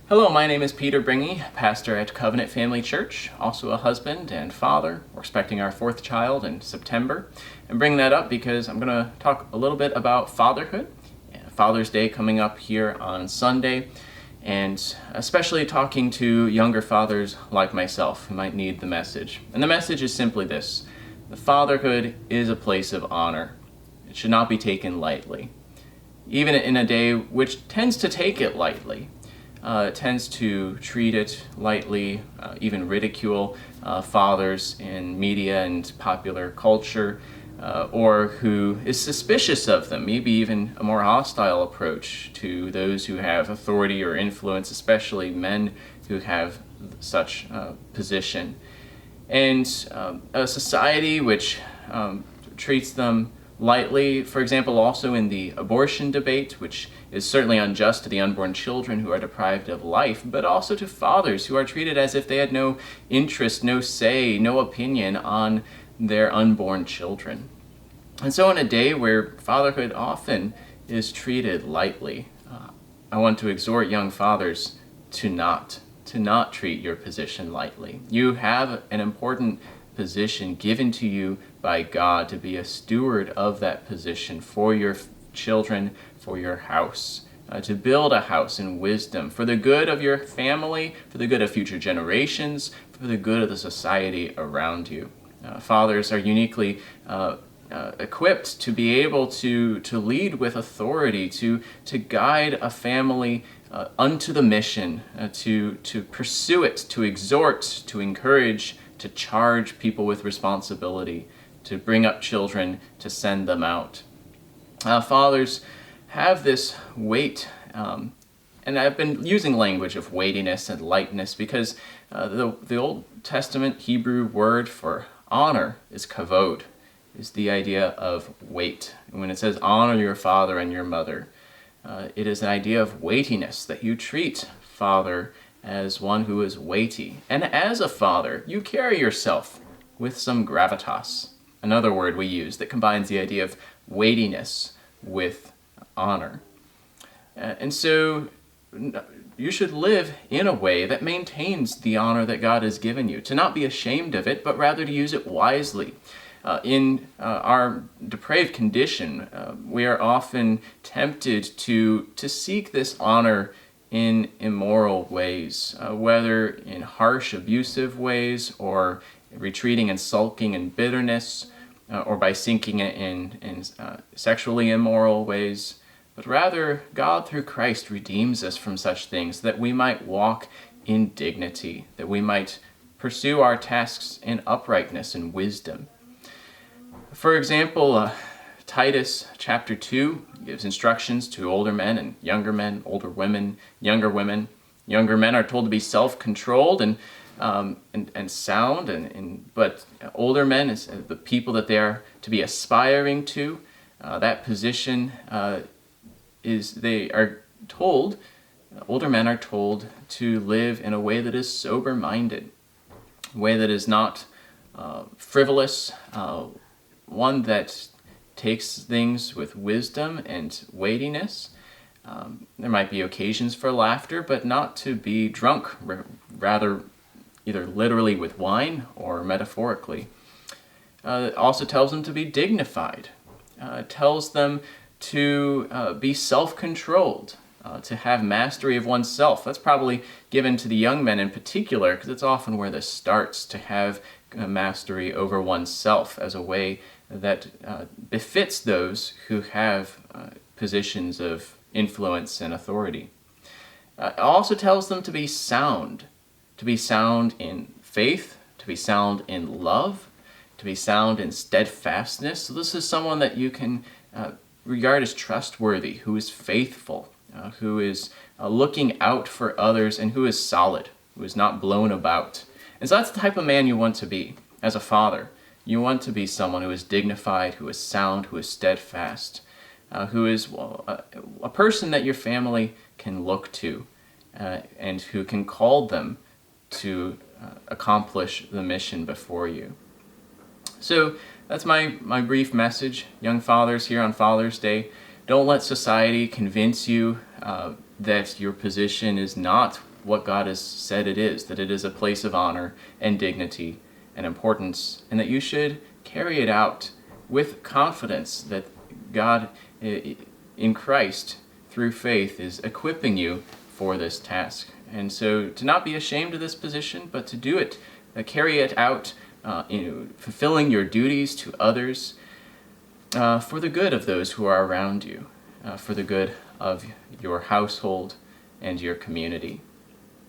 Hello, my name is Peter Bringy, pastor at Covenant Family Church, also a husband and father. We're expecting our fourth child in September. And bring that up because I'm going to talk a little bit about fatherhood. Father's Day coming up here on Sunday, and especially talking to younger fathers like myself who might need the message. And the message is simply this: the fatherhood is a place of honor. It should not be taken lightly. Even in a day which tends to take it lightly, tends to treat it lightly, even ridicule fathers in media and popular culture, or who is suspicious of them, maybe even a more hostile approach to those who have authority or influence, especially men who have such position. And a society which treats them lightly, for example, also in the abortion debate, which is certainly unjust to the unborn children who are deprived of life, but also to fathers who are treated as if they had no interest, no say, no opinion on their unborn children. And so in a day where fatherhood often is treated lightly, I want to exhort young fathers to not treat your position lightly. You have an important position given to you by God to be a steward of that position for your children, for your house, to build a house in wisdom for the good of your family, for the good of future generations, for the good of the society around you. Fathers are uniquely equipped to be able to lead with authority, to guide a family unto the mission, to pursue it, to exhort, to encourage, to charge people with responsibility, to bring up children, to send them out. Fathers have this weight, and I've been using language of weightiness and lightness because the Old Testament Hebrew word for honor is kavod, is the idea of weight. And when it says honor your father and your mother, it is an idea of weightiness, that you treat father as one who is weighty. And as a father, you carry yourself with some gravitas, another word we use that combines the idea of weightiness with honor. And so you should live in a way that maintains the honor that God has given you, to not be ashamed of it, but rather to use it wisely. In our depraved condition, we are often tempted to seek this honor in immoral ways, whether in harsh, abusive ways, or retreating and sulking in bitterness, or by sinking it in sexually immoral ways. But rather, God through Christ redeems us from such things, that we might walk in dignity, that we might pursue our tasks in uprightness and wisdom. For example, Titus chapter 2 gives instructions to older men and younger men, older women, younger women. Younger men are told to be self-controlled and sound, but older men is the people that they are to be aspiring to. That position older men are told to live in a way that is sober-minded, a way that is not frivolous, one that takes things with wisdom and weightiness. There might be occasions for laughter, but not to be drunk, rather either literally with wine or metaphorically. It also tells them to be dignified. It tells them to be self-controlled, to have mastery of oneself. That's probably given to the young men in particular, because it's often where this starts, to have mastery over oneself as a way that befits those who have positions of influence and authority. It also tells them to be sound in faith, to be sound in love, to be sound in steadfastness. So this is someone that you can regard as trustworthy, who is faithful, who is looking out for others, and who is solid, who is not blown about. And so that's the type of man you want to be as a father. You want to be someone who is dignified, who is sound, who is steadfast, who is a person that your family can look to, and who can call them to accomplish the mission before you. So that's my brief message, young fathers, here on Father's Day. Don't let society convince you that your position is not what God has said it is, that it is a place of honor and dignity and importance, and that you should carry it out with confidence that God in Christ through faith is equipping you for this task. And so to not be ashamed of this position, but to do it, carry it out, fulfilling your duties to others for the good of those who are around you, for the good of your household and your community.